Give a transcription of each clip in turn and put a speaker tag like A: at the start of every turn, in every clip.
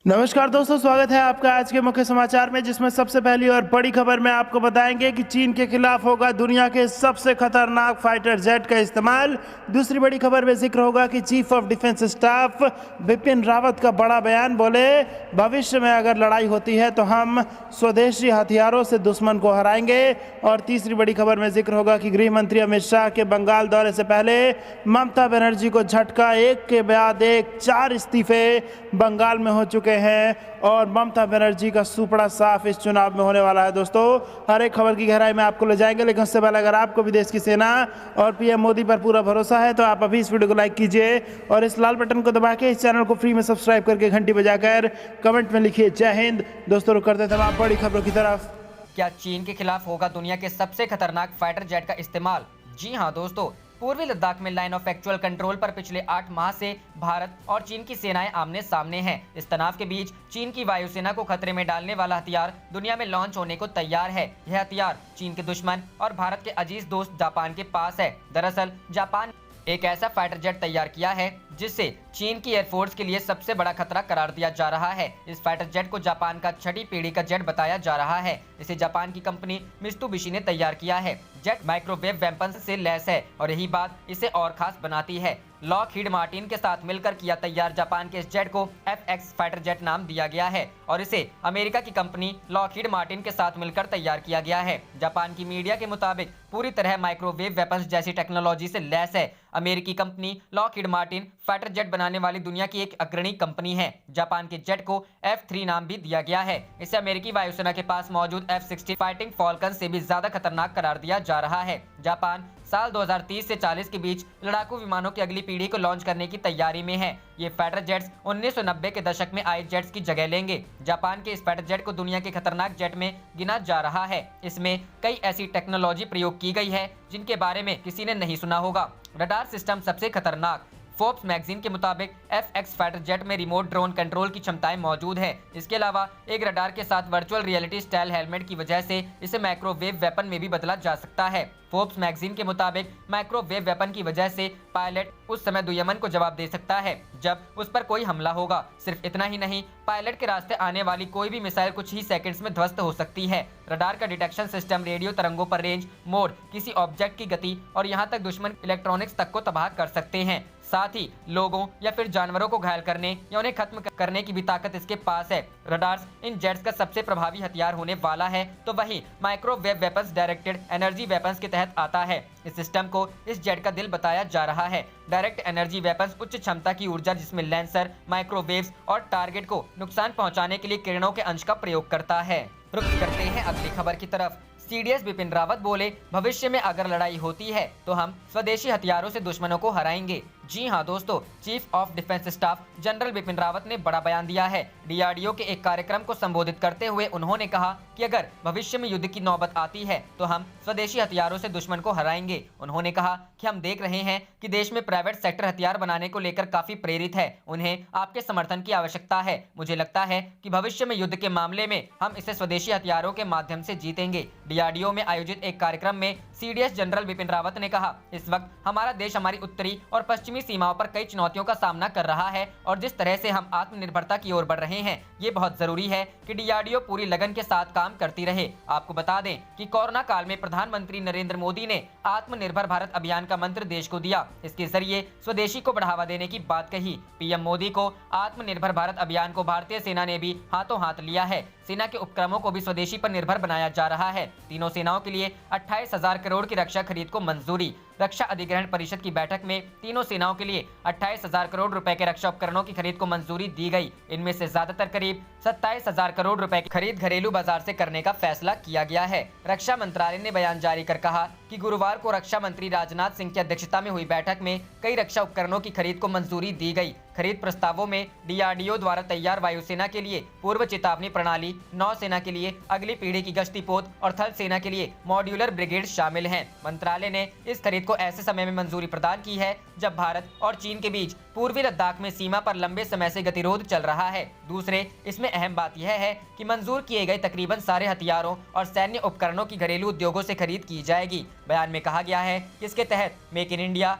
A: नमस्कार दोस्तों, स्वागत है आपका आज के मुख्य समाचार में, जिसमें सबसे पहली और बड़ी खबर में आपको बताएंगे कि चीन के खिलाफ होगा दुनिया के सबसे खतरनाक फाइटर जेट का इस्तेमाल। दूसरी बड़ी खबर में जिक्र होगा कि chief of defence staff Bipin Rawat का बड़ा बयान, बोले भविष्य में अगर लड़ाई होती है तो हम स्वदेशी हथियारों से दुश्मन को हराएंगे। और तीसरी बड़ी खबर में जिक्र होगा कि गृह मंत्री अमित शाह के बंगाल दौरे से पहले ममता बनर्जी को झटका, एक के बाद एक 4 इस्तीफे बंगाल में हो चुके हैं और ममता बनर्जी का सुपड़ा साफ इस चुनाव में होने वाला है। दोस्तों, हर एक खबर की गहराई में आपको ले जाएंगे, लेकिन उससे पहले अगर आपको भी देश की सेना और पीएम मोदी पर पूरा भरोसा है तो आप अभी इस वीडियो को लाइक कीजिए और इस लाल बटन को दबा के इस चैनल को फ्री में सब्सक्राइब करके घंटी बजाकर कमेंट में लिखिए जय हिंद। दोस्तों, रुक करते थे आप बड़ी खबरों की तरफ।
B: क्या चीन के खिलाफ होगा दुनिया के सबसे खतरनाक फाइटर जेट का इस्तेमाल? जी हां दोस्तों, पूर्वी लद्दाख में लाइन ऑफ एक्चुअल कंट्रोल पर पिछले 8 माह से भारत और चीन की सेनाएं आमने सामने हैं। इस तनाव के बीच चीन की वायुसेना को खतरे में डालने वाला हथियार दुनिया में लॉन्च होने को तैयार है। यह हथियार चीन के दुश्मन और भारत के अजीज दोस्त जापान के पास है। दरअसल जापान एक ऐसा फाइटर जेट तैयार किया है जिससे चीन की एयरफोर्स के लिए सबसे बड़ा खतरा करार दिया जा रहा है। इस फाइटर जेट को जापान का 6ठी पीढ़ी का जेट बताया जा रहा है। इसे जापान की कंपनी मित्सुबिशी ने तैयार किया है। जेट माइक्रोवेव वेपन्स से लैस है और यही बात इसे और खास बनाती है। लॉकहीड मार्टिन के साथ मिलकर किया तैयार जापान के इस जेट को FX फाइटर जेट नाम दिया गया है और इसे अमेरिका की कंपनी लॉकहीड मार्टिन के साथ मिलकर तैयार किया गया है। जापान की मीडिया के मुताबिक पूरी तरह माइक्रोवेव वेपन्स जैसी टेक्नोलॉजी से लैस है। अमेरिकी company Lockheed Martin fighter jet बनाने वाली दुनिया की एक अग्रणी कंपनी है। जापान के जेट को F3 नाम भी दिया गया है। इसे अमेरिकी वायुसेना के पास मौजूद F-16 फाइटिंग फॉल्कन से भी ज्यादा खतरनाक करार दिया जा रहा है। जापान साल 2030 से 40 के बीच लड़ाकू विमानों की अगली पीढ़ी को लॉन्च करने की तैयारी में है। ये फाइटर जेट्स 1990 के दशक में आए जेट्स की जगह लेंगे। जापान के इस फाइटर जेट को दुनिया के खतरनाक जेट में गिना जा रहा है। इसमें कई ऐसी टेक्नोलॉजी प्रयोग की गई है जिनके बारे में किसी ने नहीं सुना होगा। रडार सिस्टम सबसे खतरनाक। फोर्ब्स मैगजीन के मुताबिक FX फाइटर जेट में रिमोट ड्रोन कंट्रोल की क्षमताएं मौजूद है। इसके अलावा एक रडार के साथ वर्चुअल रियलिटी स्टाइल हेलमेट की वजह से इसे माइक्रोवेव वेपन में भी बदला जा सकता है। फोर्ब्स मैगजीन के मुताबिक माइक्रोवेव वेपन की वजह से पायलट उस समय दुश्मन को जवाब दे सकता है जब उस पर कोई हमला होगा। सिर्फ इतना ही नहीं, पायलट के रास्ते आने वाली कोई भी मिसाइल कुछ ही सेकंड्स में ध्वस्त हो सकती है। रडार का डिटेक्शन सिस्टम रेडियो तरंगों पर रेंज, मोड, किसी ऑब्जेक्ट की गति और यहां तक दुश्मन इलेक्ट्रॉनिक्स तक को तबाह कर सकते हैं। साथ ही लोगों या फिर जानवरों को घायल करने या उन्हें खत्म करने की भी ताकत इसके पास है। रडार्स इन जेट्स का सबसे प्रभावी हथियार होने वाला है, तो वही microwave weapons directed energy weapons के तहत आता है। इस सिस्टम को इस जेट का दिल बताया जा रहा है। डायरेक्ट एनर्जी वेपन्स उच्च क्षमता की ऊर्जा जिसमें लेंसर, माइक्रोवेव्स और टारगेट को नुकसान पहुंचाने के लिए किरणों के अंश का प्रयोग करता है। रुख करते हैं अगली खबर की तरफ। CDS बिपिन रावत बोले, भविष्य में अगर लड़ाई होती है तो हम स्वदेशी हथियारों से दुश्मनों को हराएंगे। जी हां दोस्तों, chief of defence staff general Bipin Rawat ने बड़ा बयान दिया है। DRDO के एक कार्यक्रम को संबोधित करते हुए उन्होंने कहा कि अगर भविष्य में युद्ध की नौबत आती है तो हम स्वदेशी हथियारों से दुश्मन को हराएंगे। उन्होंने कहा कि हम देख रहे हैं कि देश में प्राइवेट सेक्टर हथियार बनाने को लेकर काफी प्रेरित है। उन्हें आपके समर्थन की आवश्यकता है। मुझे लगता है कि भविष्य में युद्ध के मामले में हम इसे स्वदेशी हथियारों के माध्यम से जीतेंगे। DRDO में आयोजित एक कार्यक्रम में CDS जनरल बिपिन रावत ने कहा, इस वक्त हमारा देश हमारी उत्तरी और पश्चिमी सीमाओं पर कई चुनौतियों का सामना कर रहा है और जिस तरह से हम आत्मनिर्भरता की ओर बढ़ रहे हैं, ये बहुत जरूरी है कि DRDO पूरी लगन के साथ काम करती रहे। आपको बता दें कि कोरोना काल में प्रधानमंत्री नरेंद्र मोदी ने आत्मनिर्भर भारत अभियान का मंत्र देश को दिया। इसके जरिए स्वदेशी को बढ़ावा देने की बात कही। PM मोदी को आत्मनिर्भर भारत अभियान को भारतीय सेना ने भी हाथों हाथ लिया है। सेना के उपक्रमों को भी स्वदेशी पर निर्भर बनाया जा रहा है। तीनों सेनाओं के लिए 28,000 करोड़ की रक्षा खरीद को मंजूरी। रक्षा अधिग्रहण परिषद की बैठक में तीनों सेनाओं के लिए 28,000 करोड़ रुपए के रक्षा उपकरणों की खरीद को मंजूरी दी गई। इनमें से ज्यादातर करीब 27,000 करोड़ रुपए की खरीद घरेलू बाजार से करने का फैसला किया गया है। रक्षा मंत्रालय ने बयान जारी कर कहा कि गुरुवार को रक्षा मंत्री राजनाथ सिंह की अध्यक्षता में हुई बैठक में कई रक्षा उपकरणों की खरीद को मंजूरी दी गई। खरीद प्रस्तावों में DRDO द्वारा तैयार वायुसेना के लिए पूर्व चेतावनी प्रणाली, नौसेना के लिए अगली पीढ़ी की गश्ती पोत और थल सेना के लिए मॉड्यूलर ब्रिगेड शामिल हैं। मंत्रालय ने इस खरीद को ऐसे समय में मंजूरी प्रदान की है जब भारत और चीन के बीच पूर्वी लद्दाख में सीमा पर लंबे समय से गतिरोध चल रहा है। दूसरे, इसमें अहम बात यह है कि मंजूर किए गए तकरीबन सारे हथियारों और सैन्य उपकरणों की घरेलू उद्योगों से खरीद की जाएगी। बयान में कहा गया है कि इसके तहत मेक इन इंडिया,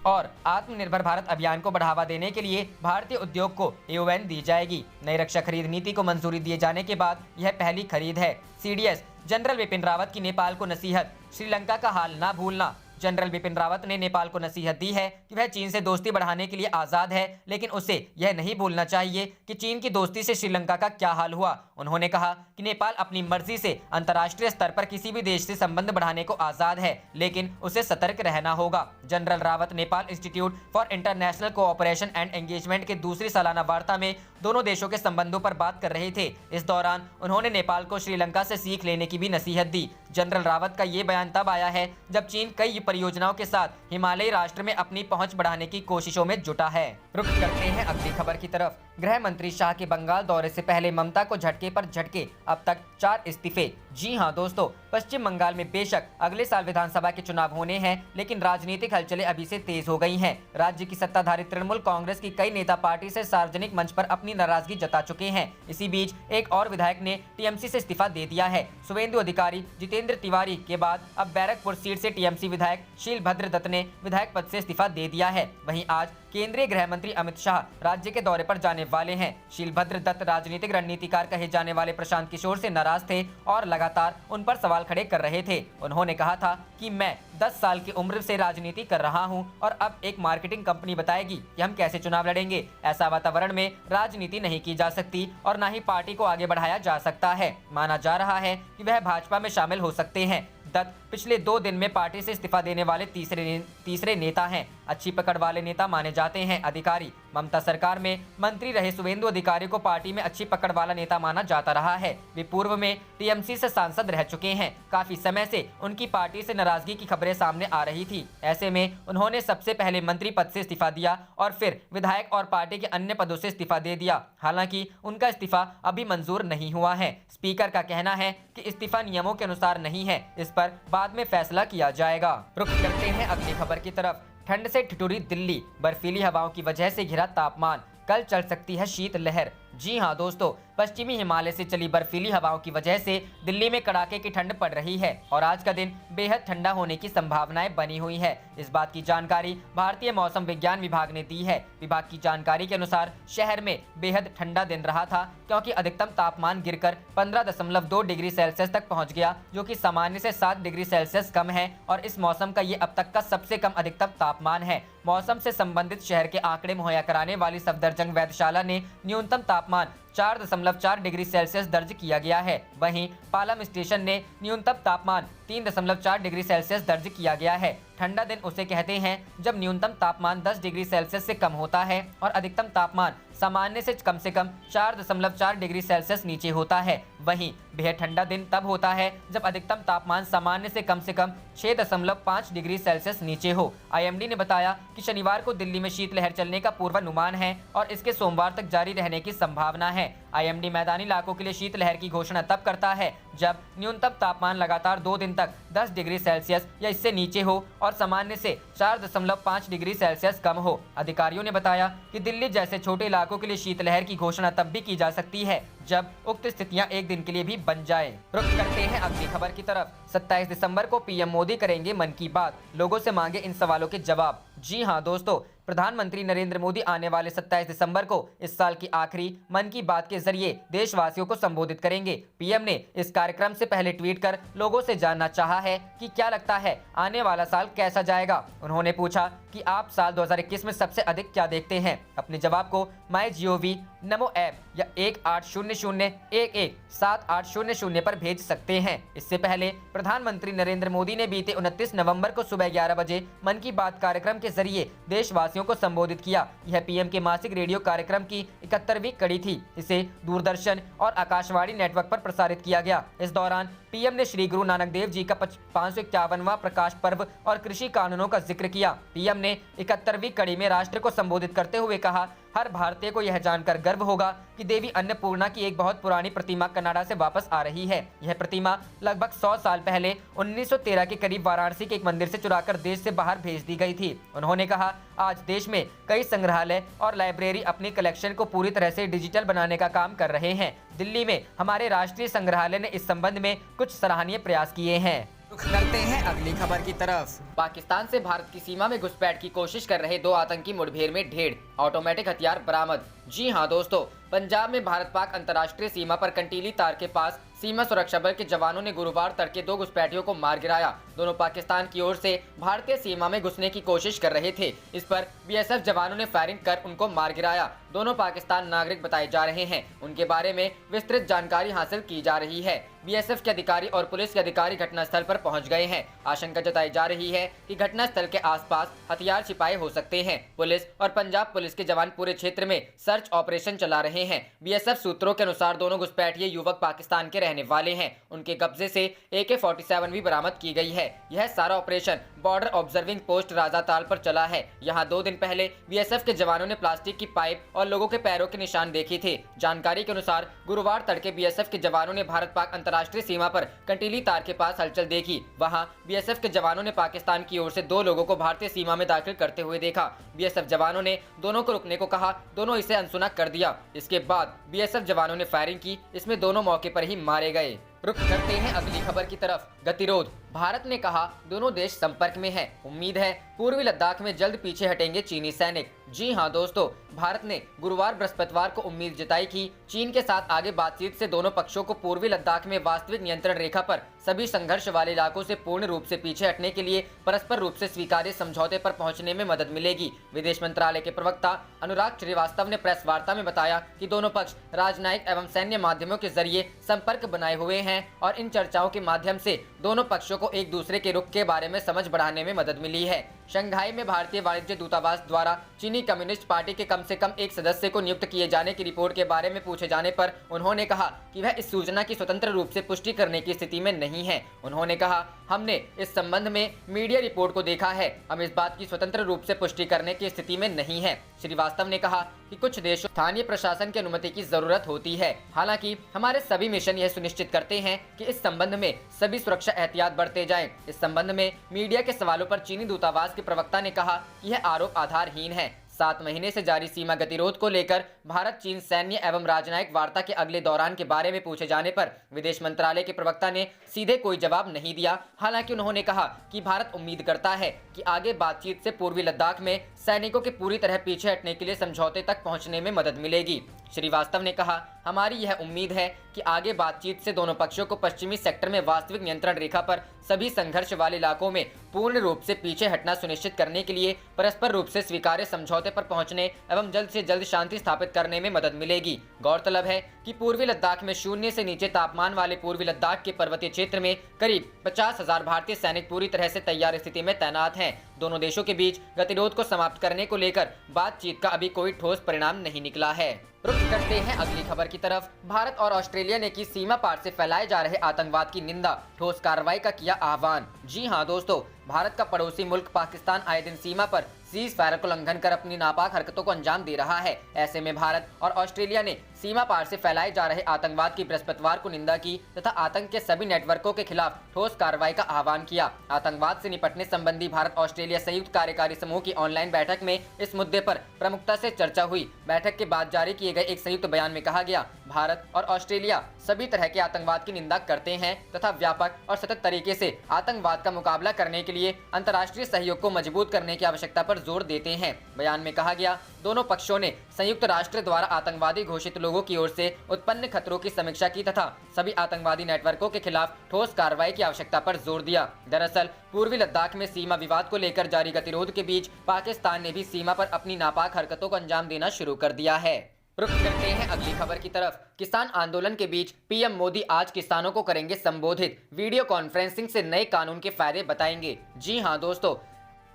B: और आत्मनिर्भर भारत अभियान को बढ़ावा देने के लिए भारतीय उद्योग को AON दी जाएगी। नई रक्षा खरीद नीति को मंजूरी दिए जाने के बाद यह पहली खरीद है। CDS जनरल बिपिन रावत की नेपाल को नसीहत, श्रीलंका का हाल ना भूलना। जनरल बिपिन रावत ने नेपाल को नसीहत दी है कि वह चीन से दोस्ती बढ़ाने के लिए आजाद है, लेकिन उसे यह नहीं भूलना चाहिए कि चीन की दोस्ती से श्रीलंका का क्या हाल हुआ। उन्होंने कहा कि नेपाल अपनी मर्जी से अंतर्राष्ट्रीय स्तर पर किसी भी देश से संबंध बढ़ाने को आजाद है, लेकिन उसे सतर्क रहना होगा। General Rawat Nepal institute for international cooperation and engagement के दूसरी सालाना वार्ता में दोनों देशों के संबंधों पर बात कर रहे थे। इस दौरान उन्होंने नेपाल को श्रीलंका से सीख लेने की भी नसीहत दी। जनरल रावत का ये बयान तब आया है जब चीन कई परियोजनाओं के साथ हिमालयी राष्ट्र में अपनी पहुंच बढ़ाने की कोशिशों में जुटा है। रुक करते हैं अगली खबर की तरफ। गृह मंत्री शाह के बंगाल दौरे से पहले ममता को झटके पर झटके, अब तक 4 इस्तीफे। जी हां दोस्तों, पश्चिम बंगाल में बेशक अगले साल विधानसभा के चुनाव होने हैं, लेकिन राजनीतिक हलचलें अभी से तेज हो गई हैं। राज्य की सत्ताधारी तृणमूल कांग्रेस की कई नेता पार्टी से सार्वजनिक मंच पर अपनी नाराजगी जता चुके हैं। इसी बीच एक और विधायक ने TMC से इस्तीफा दे दिया है। शुभेंदु अधिकारी, जितेंद्र तिवारी के बाद अब बैरकपुर सीट से TMC विधायक शीलभद्र दत्त ने विधायक पद से इस्तीफा दे दिया है। वहीं आज केंद्रीय गृह मंत्री अमित शाह राज्य के दौरे पर जाने वाले हैं। शीलभद्र दत्त राजनीतिक रणनीतिकार कहे जाने वाले प्रशांत किशोर से नाराज थे और लगातार उन पर सवाल खड़े कर रहे थे। उन्होंने कहा था कि मैं 10 साल की उम्र से राजनीति कर रहा हूं और अब एक मार्केटिंग कंपनी बताएगी कि हम कैसे चुनाव लड़ेंगे। ऐसा वातावरण में राजनीति नहीं की जा सकती और न ही पार्टी को आगे बढ़ाया जा सकता है। माना जा रहा है कि वह भाजपा में शामिल हो सकते हैं। दत्त पिछले 2 दिन में पार्टी से इस्तीफा देने वाले तीसरे नेता हैं। अच्छी पकड़ वाले नेता माने जाते हैं अधिकारी। ममता सरकार में मंत्री रहे शुभेंदु अधिकारी को पार्टी में अच्छी पकड़ वाला नेता माना जाता रहा है। वे पूर्व में TMC से सांसद रह चुके हैं। काफी समय से उनकी पार्टी से नाराजगी की खबरें सामने आ रही थी। ऐसे में उन्होंने सबसे पहले मंत्री पद से इस्तीफा दिया और फिर विधायक और पार्टी के अन्य पदों से इस्तीफा दे दिया। हालांकि उनका इस्तीफा अभी मंजूर नहीं हुआ है। स्पीकर का कहना है कि इस्तीफा नियमों के अनुसार नहीं है, इस पर बाद में फैसला किया जाएगा। रुख करते हैं अगली खबर की तरफ। ठंड से ठिठुरी दिल्ली, बर्फीली हवाओं की वजह से घिरा तापमान, कल चल सकती है शीत लहर। जी हां दोस्तों, पश्चिमी हिमालय से चली बर्फीली हवाओं की वजह से दिल्ली में कड़ाके की ठंड पड़ रही है और आज का दिन बेहद ठंडा होने की संभावनाएं बनी हुई है। इस बात की जानकारी भारतीय मौसम विज्ञान विभाग ने दी है। विभाग की जानकारी के अनुसार शहर में बेहद ठंडा दिन रहा था, क्योंकि अधिकतम तापमान गिरकर 15.2 डिग्री सेल्सियस तक पहुँच गया, जो कि सामान्य से 7 डिग्री सेल्सियस कम है और इस मौसम का ये अब तक का सबसे कम अधिकतम तापमान है। मौसम से संबंधित शहर के आंकड़े मुहैया कराने वाली सफदरजंग वेधशाला ने न्यूनतम तापमान 4.4 डिग्री सेल्सियस दर्ज किया गया है। वहीं पालम स्टेशन ने न्यूनतम तापमान 3.4 डिग्री सेल्सियस दर्ज किया गया है। ठंडा दिन उसे कहते हैं जब न्यूनतम तापमान 10 डिग्री सेल्सियस से कम होता है और अधिकतम तापमान सामान्य से कम 4.4 डिग्री सेल्सियस नीचे होता है। वहीं बेहद ठंडा दिन तब होता है जब अधिकतम तापमान सामान्य से कम 6.5 डिग्री सेल्सियस नीचे हो। IMD ने बताया कि शनिवार को दिल्ली में शीतलहर चलने का पूर्वानुमान है और इसके सोमवार तक जारी रहने की संभावना है। IMD मैदानी इलाकों के लिए शीतलहर की घोषणा तब करता है जब न्यूनतम तापमान लगातार 2 दिन तक 10 डिग्री सेल्सियस या इससे नीचे हो और सामान्य से 4.5 डिग्री सेल्सियस कम हो। अधिकारियों ने बताया कि दिल्ली जैसे छोटे इलाकों के लिए शीतलहर की घोषणा तब भी की जा सकती है जब उक्त स्थितियां एक दिन के लिए भी बन जाए। रुख करते हैं अगली खबर की तरफ। 27 दिसंबर को PM मोदी करेंगे मन की बात, लोगों से मांगे इन सवालों के जवाब। जी हां दोस्तों, प्रधानमंत्री नरेंद्र मोदी आने वाले 27 दिसंबर को इस साल की आखिरी मन की बात के जरिए देशवासियों को संबोधित करेंगे। PM ने इस कार्यक्रम से पहले ट्वीट कर लोगों से जानना चाहा है कि क्या लगता है आने वाला साल कैसा जाएगा। उन्होंने पूछा कि आप साल 2021 में सबसे अधिक क्या देखते हैं। अपने जवाब को MyGov, नमो ऐप या 1800117800 पर भेज सकते हैं। इससे पहले प्रधानमंत्री नरेंद्र मोदी ने बीते 29 नवंबर को सुबह 11 बजे मन की बात कार्यक्रम के जरिए देशवासियों को संबोधित किया। यह PM के मासिक रेडियो कार्यक्रम की 71वीं कड़ी थी। इसे दूरदर्शन और आकाशवाणी नेटवर्क पर प्रसारित किया गया। इस दौरान PM ने श्री गुरु नानक देव जी का 551वां प्रकाश पर्व और कृषि कानूनों का जिक्र किया। PM ने 71वीं कड़ी में राष्ट्र को संबोधित करते हुए कहा, हर भारतीय को यह जानकर गर्व होगा कि देवी अन्नपूर्णा की एक बहुत पुरानी प्रतिमा कनाडा से वापस आ रही है। यह प्रतिमा लगभग 100 साल पहले 1913 के करीब वाराणसी के एक मंदिर से चुराकर देश से बाहर भेज दी गई थी। उन्होंने कहा, आज देश में कई संग्रहालय और लाइब्रेरी अपनी कलेक्शन को पूरी तरह से डिजिटल बनाने का काम कर रहे हैं। दिल्ली में हमारे राष्ट्रीय संग्रहालय ने इस संबंध में कुछ सराहनीय प्रयास किए हैं। रुख करते हैं अगली खबर की तरफ। पाकिस्तान से भारत की सीमा में घुसपैठ की कोशिश कर रहे 2 आतंकी मुठभेड़ में ढेर ऑटोमेटिक हथियार बरामद। जी हां दोस्तों, पंजाब में भारत पाक अंतर्राष्ट्रीय सीमा पर कंटीली तार के पास सीमा सुरक्षा बल के जवानों ने गुरुवार तड़के 2 घुसपैठियों को मार गिराया। दोनों पाकिस्तान की ओर से भारतीय सीमा में घुसने की कोशिश कर रहे थे। इस पर बीएसएफ जवानों ने फायरिंग कर उनको मार गिराया। दोनों पाकिस्तान नागरिक बताए जा रहे हैं। उनके बारे में विस्तृत जानकारी हासिल की जा रही है। बीएसएफ के अधिकारी और पुलिस के अधिकारी घटनास्थल पर पहुंच गए हैं। आशंका जताई जा रही है कि घटनास्थल के आसपास हथियार छिपाए हो सकते हैं। पुलिस और पंजाब पुलिस के जवान पूरे क्षेत्र में सर्च ऑपरेशन चला रहे हैं। बीएसएफ सूत्रों के अनुसार दोनों घुसपैठिए युवक पाकिस्तान के रहने वाले हैं। उनके कब्जे से AK-47 भी बरामद की गई है। यह सारा operation border observing post Rajatal पर चला है। यहाँ 2 दिन पहले बीएसएफ के जवानों ने प्लास्टिक की पाइप और लोगों के पैरों के निशान देखे थे। जानकारी के अनुसार गुरुवार तड़के बीएसएफ के जवानों ने भारत पाक अंतर्राष्ट्रीय सीमा पर कंटीली तार के पास हलचल देखी। वहां बीएसएफ के जवानों ने पाकिस्तान की ओर से 2 लोगों को भारतीय सीमा में दाखिल करते हुए देखा। बीएसएफ जवानों ने दोनों को रुकने को कहा, दोनों इसे अनसुना कर दिया। इसके बाद बीएसएफ जवानों ने फायरिंग की। इसमें दोनों मौके पर ही मारे गए। रुख करते हैं अगली खबर की तरफ। गतिरोध, भारत ने कहा दोनों देश संपर्क में हैं। उम्मीद है पूर्वी लद्दाख में जल्द पीछे हटेंगे चीनी सैनिक। जी हां दोस्तों, भारत ने गुरुवार बृहस्पतिवार को उम्मीद जताई कि चीन के साथ आगे बातचीत से दोनों पक्षों को पूर्वी लद्दाख में वास्तविक नियंत्रण रेखा पर सभी संघर्ष वाले इलाकों से पूर्ण रूप से पीछे हटने के लिए परस्पर रूप से स्वीकार्य समझौते पर पहुंचने में मदद मिलेगी। विदेश मंत्रालय के प्रवक्ता अनुराग श्रीवास्तव ने प्रेस वार्ता में बताया कि दोनों पक्ष राजनयिक एवं सैन्य माध्यमों के जरिए संपर्क बनाए हुए हैं और इन चर्चाओं के माध्यम से दोनों पक्षों को एक दूसरे के रुख के बारे में समझ बढ़ाने में मदद मिली है। शंघाई में भारतीय वाणिज्य दूतावास द्वारा चीनी कम्युनिस्ट पार्टी के कम से कम एक सदस्य को नियुक्त किए जाने की रिपोर्ट के बारे में पूछे जाने पर उन्होंने कहा कि वह इस सूचना की स्वतंत्र रूप से पुष्टि करने की स्थिति में नहीं है। उन्होंने कहा, हमने इस संबंध में मीडिया रिपोर्ट को देखा है, हम इस बात की स्वतंत्र रूप से पुष्टि करने की स्थिति में नहीं है। श्रीवास्तव ने कहा कि कुछ देशों स्थानीय प्रशासन की अनुमति की जरूरत होती है। हालांकि हमारे सभी मिशन यह सुनिश्चित करते हैं कि इस संबंध में सभी सुरक्षा एहतियात बरते जाएं। इस संबंध में मीडिया के सवालों पर चीनी दूतावास के प्रवक्ता ने कहा कि यह आरोप आधारहीन है। 7 महीने से जारी सीमा गतिरोध को लेकर भारत चीन सैन्य एवं राजनयिक वार्ता के अगले दौरान के बारे में पूछे जाने पर विदेश मंत्रालय के प्रवक्ता ने सीधे कोई जवाब नहीं दिया। हालांकि उन्होंने कहा कि भारत उम्मीद करता है कि आगे बातचीत से पूर्वी लद्दाख में सैनिकों के पूरी तरह पीछे हटने के लिए समझौते तक पहुंचने में मदद मिलेगी। श्रीवास्तव ने कहा, हमारी यह उम्मीद है कि आगे बातचीत से दोनों पक्षों को पश्चिमी सेक्टर में वास्तविक नियंत्रण रेखा पर सभी संघर्ष वाले इलाकों में पूर्ण रूप से पीछे हटना सुनिश्चित करने के लिए परस्पर रूप से स्वीकार्य समझौते पर पहुंचने एवं जल्द से जल्द शांति स्थापित करने में मदद मिलेगी। गौरतलब है कि पूर्वी लद्दाख में 0 से नीचे तापमान वाले पूर्वी लद्दाख के पर्वतीय क्षेत्र में करीब 50,000 भारतीय सैनिक पूरी तरह से तैयार स्थिति में तैनात हैं। दोनों देशों के बीच गतिरोध को समाप्त करने को लेकर बातचीत का अभी कोई ठोस परिणाम नहीं निकला है। रुख करते हैं अगली खबर की तरफ। भारत और ऑस्ट्रेलिया ने की सीमा पार से फैलाए जा रहे आतंकवाद की निंदा, ठोस कार्रवाई का किया आह्वान। जी हां दोस्तों, भारत का पड़ोसी मुल्क पाकिस्तान आए दिन सीमा पर सीज फायर को उल्लंघन कर अपनी नापाक हरकतों को अंजाम दे रहा है। ऐसे में भारत और ऑस्ट्रेलिया ने सीमा पार से फैलाए जा रहे आतंकवाद की बृहस्पतिवार को निंदा की तथा आतंक के सभी नेटवर्कों के खिलाफ ठोस कार्रवाई का आह्वान किया। आतंकवाद से निपटने संबंधी भारत ऑस्ट्रेलिया संयुक्त कार्यकारी समूह की ऑनलाइन बैठक में इस मुद्दे पर प्रमुखता से चर्चा हुई। बैठक के बाद जारी किए गए एक संयुक्त बयान में कहा गया, भारत और ऑस्ट्रेलिया सभी तरह के आतंकवाद की निंदा करते हैं तथा व्यापक और सतत तरीके से आतंकवाद का मुकाबला करने के लिए अंतर्राष्ट्रीय सहयोग को मजबूत करने की आवश्यकता पर जोर देते हैं। बयान में कहा गया, दोनों पक्षों ने संयुक्त राष्ट्र द्वारा आतंकवादी घोषित लोगों की ओर से उत्पन्न खतरों की समीक्षा की तथा सभी आतंकवादी नेटवर्कों के खिलाफ ठोस कार्रवाई की आवश्यकता पर जोर दिया। दरअसल पूर्वी लद्दाख में सीमा विवाद को लेकर जारी गतिरोध के बीच पाकिस्तान ने भी सीमा पर अपनी नापाक हरकतों को अंजाम देना शुरू कर दिया है। रुख करते हैं अगली खबर की तरफ। किसान आंदोलन के बीच पीएम मोदी आज किसानों को करेंगे संबोधित, वीडियो कॉन्फ्रेंसिंग से नए कानून के फायदे बताएंगे। जी हां दोस्तों,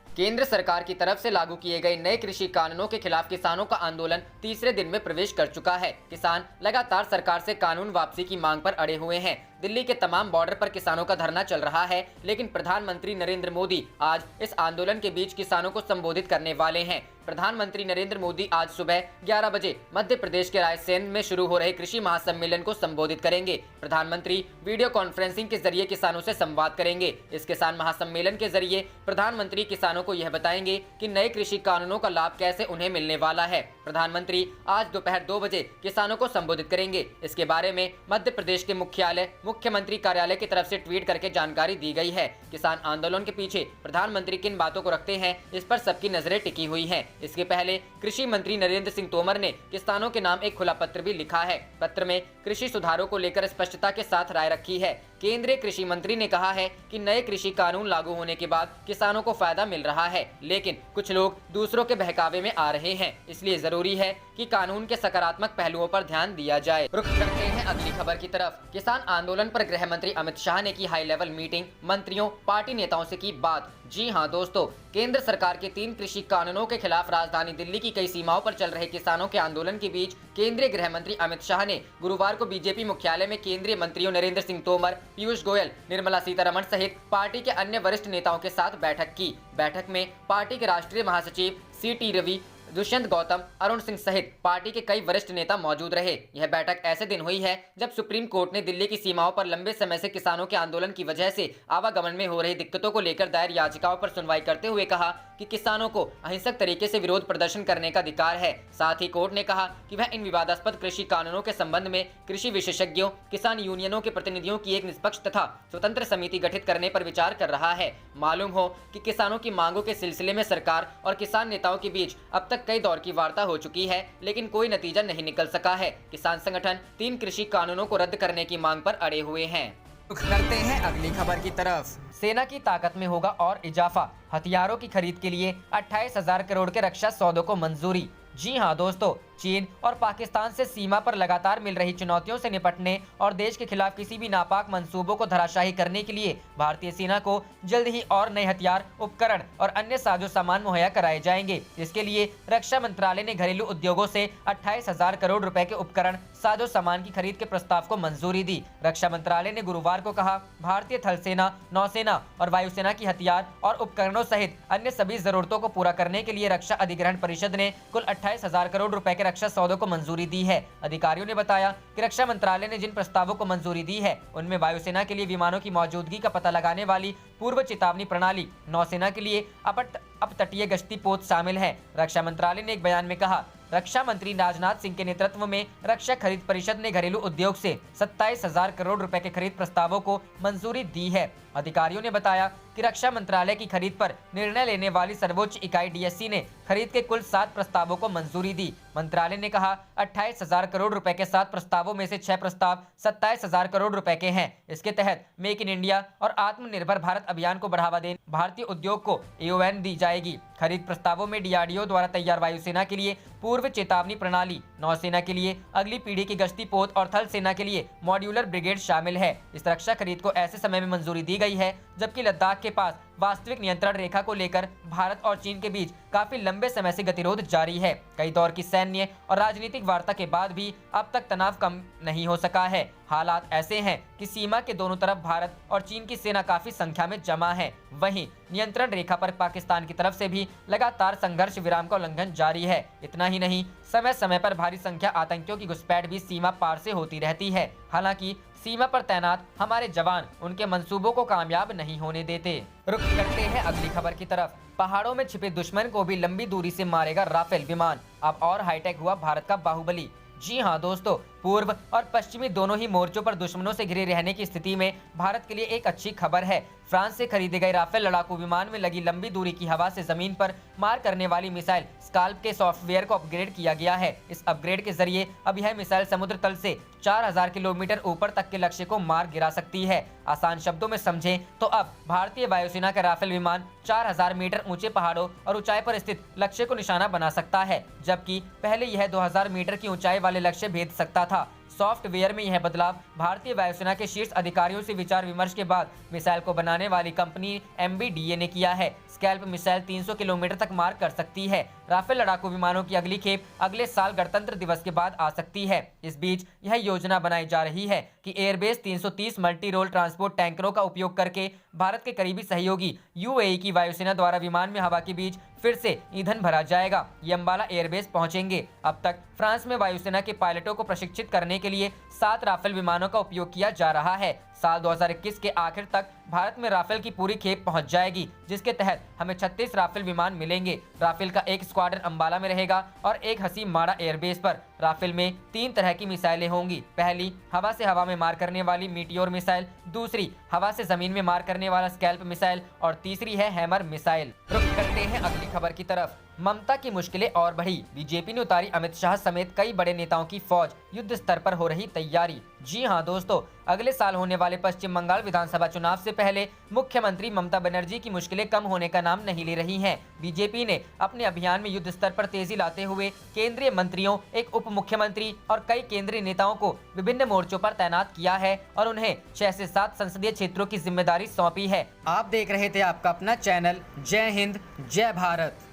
B: केंद्र सरकार की तरफ से लागू किए गए नए कृषि कानूनों के खिलाफ किसानों का आंदोलन तीसरे दिन में प्रवेश कर चुका है। किसान लगातार सरकार से कानून वापसी की मांग पर अड़े हुए हैं। दिल्ली के तमाम बॉर्डर पर किसानों का धरना चल रहा है, लेकिन प्रधानमंत्री नरेंद्र मोदी आज इस आंदोलन के बीच किसानों को संबोधित करने वाले हैं। प्रधानमंत्री नरेंद्र मोदी आज सुबह 11 बजे मध्य प्रदेश के रायसेन में शुरू हो रहे कृषि महासम्मेलन को संबोधित करेंगे। प्रधानमंत्री वीडियो कॉन्फ्रेंसिंग के जरिए किसानों से संवाद करेंगे। इस किसान महासम्मेलन के जरिए प्रधानमंत्री किसानों को यह बताएंगे कि नए कृषि कानूनों का लाभ कैसे उन्हें मिलने वाला है। प्रधानमंत्री आज दोपहर 2 बजे किसानों को संबोधित करेंगे। इसके बारे में मध्य प्रदेश के मुख्यालय मुख्यमंत्री कार्यालय की तरफ से ट्वीट करके जानकारी दी गई है। किसान आंदोलन के पीछे प्रधानमंत्री किन बातों को रखते हैं, इस पर सबकी नजरें टिकी हुई हैं। इसके पहले कृषि मंत्री नरेंद्र सिंह तोमर ने किसानों के नाम एक खुला पत्र भी लिखा है। पत्र में कृषि सुधारों को लेकर स्पष्टता के साथ राय रखी है। केंद्रीय कृषि मंत्री ने कहा है कि नए कृषि कानून लागू होने के बाद किसानों को फायदा मिल रहा है, लेकिन कुछ लोग दूसरों के बहकावे में आ रहे हैं। इसलिए जरूरी है कि कानून के सकारात्मक पहलुओं पर ध्यान दिया जाए। रुख करते हैं अगली खबर की तरफ। किसान आंदोलन पर गृह मंत्री अमित शाह ने की हाई लेवल मीटिंग, मंत्रियों पार्टी नेताओं से की बात। जी हां दोस्तों, केंद्र सरकार के 3 कृषि कानूनों के खिलाफ राजधानी दिल्ली की कई सीमाओं पर चल रहे किसानों के आंदोलन के बीच केंद्रीय गृह मंत्री अमित शाह ने गुरुवार को बीजेपी मुख्यालय में केंद्रीय मंत्रियों नरेंद्र सिंह तोमर, पीयूष गोयल, निर्मला सीतारमण सहित पार्टी के अन्य वरिष्ठ नेताओं के साथ बैठक की। बैठक में पार्टी के राष्ट्रीय महासचिव CT रवि, दुष्यंत गौतम, अरुण सिंह सहित पार्टी के कई वरिष्ठ नेता मौजूद रहे। यह बैठक ऐसे दिन हुई है जब सुप्रीम कोर्ट ने दिल्ली की सीमाओं पर लंबे समय से किसानों के आंदोलन की वजह से आवागमन में हो रही दिक्कतों को लेकर दायर याचिकाओं पर सुनवाई करते हुए कहा कि किसानों को अहिंसक तरीके से विरोध प्रदर्शन करने का अधिकार है। साथ ही कोर्ट ने कहा कि वह इन विवादास्पद कृषि कानूनों के संबंध में कृषि विशेषज्ञों, किसान यूनियनों के प्रतिनिधियों की एक निष्पक्ष तथा स्वतंत्र समिति गठित करने पर विचार कर रहा है। मालूम हो कि किसानों की मांगों के सिलसिले में सरकार और किसान नेताओं के बीच अब तक कई दौर की वार्ता हो चुकी है, लेकिन कोई नतीजा नहीं निकल सका है। किसान संगठन 3 कृषि कानूनों को रद्द करने की मांग पर अड़े हुए हैं। करते हैं अगली खबर की तरफ। सेना की ताकत में होगा और इजाफा, हथियारों की खरीद के लिए 28,000 करोड़ के रक्षा सौदों को मंजूरी। जी हां दोस्तों, चीन और पाकिस्तान से सीमा पर लगातार मिल रही चुनौतियों से निपटने और देश के खिलाफ किसी भी नापाक मंसूबों को धराशायी करने के लिए भारतीय सेना को जल्द ही और नए हथियार, उपकरण और अन्य साजो सामान मुहैया कराए जाएंगे। इसके लिए रक्षा मंत्रालय ने घरेलू उद्योगों से 28,000 करोड़ रुपए के उपकरण, साजो सामान की खरीद के प्रस्ताव को मंजूरी दी। रक्षा मंत्रालय ने गुरुवार को कहा, भारतीय थल सेना, नौसेना और वायुसेना की हथियार और उपकरणों सहित अन्य सभी जरूरतों को पूरा करने के लिए रक्षा अधिग्रहण परिषद ने कुल 28,000 करोड़ रुपए के रक्षा सौदों को मंजूरी दी है। अधिकारियों ने बताया कि रक्षा मंत्रालय ने जिन प्रस्तावों को मंजूरी दी है उनमें वायुसेना के लिए विमानों की मौजूदगी का पता लगाने वाली पूर्व चेतावनी प्रणाली, नौसेना के लिए अपतटीय गश्ती पोत शामिल है। रक्षा मंत्रालय ने एक बयान में कहा, रक्षा मंत्री राजनाथ सिंह के नेतृत्व में रक्षा खरीद परिषद ने घरेलू उद्योग से 27,000 करोड़ रुपए के खरीद प्रस्तावों को मंजूरी दी है। अधिकारियों ने बताया कि रक्षा मंत्रालय की खरीद पर निर्णय लेने वाली सर्वोच्च इकाई DSC ने खरीद के कुल 7 प्रस्तावों को मंजूरी दी। मंत्रालय ने कहा, 28,000 करोड़ रुपए के 7 प्रस्तावों में से 6 प्रस्ताव 27,000 करोड़ रुपए के हैं। इसके तहत मेक इन इंडिया और आत्मनिर्भर भारत अभियान को बढ़ावा देने भारतीय उद्योग को AON दी जाएगी। खरीद प्रस्तावों में DRDO द्वारा तैयार वायुसेना के लिए पूर्व चेतावनी प्रणाली, नौसेना के लिए अगली पीढ़ी की गश्ती पोत और थल सेना के लिए मॉड्यूलर ब्रिगेड शामिल है। इस रक्षा खरीद को ऐसे समय में मंजूरी दी गई है जबकि लद्दाख के पास वास्तविक नियंत्रण रेखा को लेकर भारत और चीन के बीच काफी लंबे समय से गतिरोध जारी है। कई दौर की सैन्य और राजनीतिक वार्ता के बाद भी अब तक तनाव कम नहीं हो सका है। हालात ऐसे हैं कि सीमा के दोनों तरफ भारत और चीन की सेना काफी संख्या में जमा है। वहीं नियंत्रण रेखा पर पाकिस्तान की तरफ से भी लगातार संघर्ष विराम का उल्लंघन जारी है। इतना ही नहीं, समय समय पर भारी संख्या आतंकियों की घुसपैठ भी सीमा पार से होती रहती है। हालांकि सीमा पर तैनात हमारे जवान उनके मंसूबों को कामयाब नहीं होने देते। रुख करते हैं अगली खबर की तरफ। पहाड़ों में छिपे दुश्मन को भी लंबी दूरी से मारेगा राफेल विमान, अब और हाईटेक हुआ भारत का बाहुबली। जी हां दोस्तों, पूर्व और पश्चिमी दोनों ही मोर्चों पर दुश्मनों से घिरे रहने की स्थिति में भारत के लिए एक अच्छी खबर है। फ्रांस से खरीदे गए राफेल लड़ाकू विमान में लगी लंबी दूरी की हवा से जमीन पर मार करने वाली मिसाइल स्काल्प के सॉफ्टवेयर को अपग्रेड किया गया है। इस अपग्रेड के जरिए अब यह मिसाइल समुद्र तल से 4,000 किलोमीटर ऊपर तक के लक्ष्य को मार गिरा सकती है। आसान शब्दों में समझें तो अब भारतीय वायुसेना का राफेल विमान 4,000 मीटर ऊंचे पहाड़ों और ऊंचाई पर स्थित लक्ष्य को निशाना बना सकता है, जबकि पहले यह 2,000 मीटर की ऊंचाई वाले लक्ष्य भेद सकता था। सॉफ्टवेयर में यह बदलाव भारतीय वायुसेना के शीर्ष अधिकारियों से विचार विमर्श के बाद मिसाइल को बनाने वाली कंपनी MBDA ने किया है। स्कैल्प मिसाइल 300 किलोमीटर तक मार कर सकती है। राफेल लड़ाकू विमानों की अगली खेप अगले साल गणतंत्र दिवस के बाद आ सकती है। इस बीच यह योजना बनाई जा रही है कि एयरबेस 330 मल्टी रोल ट्रांसपोर्ट टैंकरों का उपयोग करके भारत के करीबी सहयोगी UAE की वायुसेना द्वारा विमान में हवा के बीच फिर से ईंधन भरा जाएगा। ये अंबाला एयरबेस पहुंचेंगे। अब तक फ्रांस में वायुसेना के पायलटों को प्रशिक्षित करने के लिए 7 राफेल विमानों का उपयोग किया जा रहा है। साल 2021 के आखिर तक भारत में राफेल की पूरी खेप पहुंच जाएगी, जिसके तहत हमें 36 राफेल विमान मिलेंगे। राफेल का एक स्क्वाड्रन अंबाला में रहेगा और एक हसीम माड़ा एयरबेस पर। राफेल में 3 तरह की मिसाइलें होंगी। पहली हवा से हवा में मार करने वाली मीटियोर मिसाइल, दूसरी हवा से जमीन में मार करने वाला स्कैल्प मिसाइल और तीसरी है हैमर मिसाइल। रुक करते हैं अगली खबर की तरफ। ममता की मुश्किलें और बढ़ी, बीजेपी ने उतारी अमित शाह समेत कई बड़े नेताओं की फौज, युद्ध स्तर पर हो रही तैयारी। जी हां दोस्तों, अगले साल होने वाले पश्चिम बंगाल विधानसभा चुनाव से पहले मुख्यमंत्री ममता बनर्जी की मुश्किलें कम होने का नाम नहीं ले रही हैं। बीजेपी ने अपने अभियान में युद्ध स्तर पर तेजी लाते हुए केंद्रीय मंत्रियों, एक उप मुख्यमंत्री और कई केंद्रीय नेताओं को विभिन्न मोर्चों पर तैनात किया है और उन्हें 6 से 7 संसदीय क्षेत्रों की जिम्मेदारी सौंपी है। आप देख रहे थे आपका अपना चैनल जय हिंद जय भारत।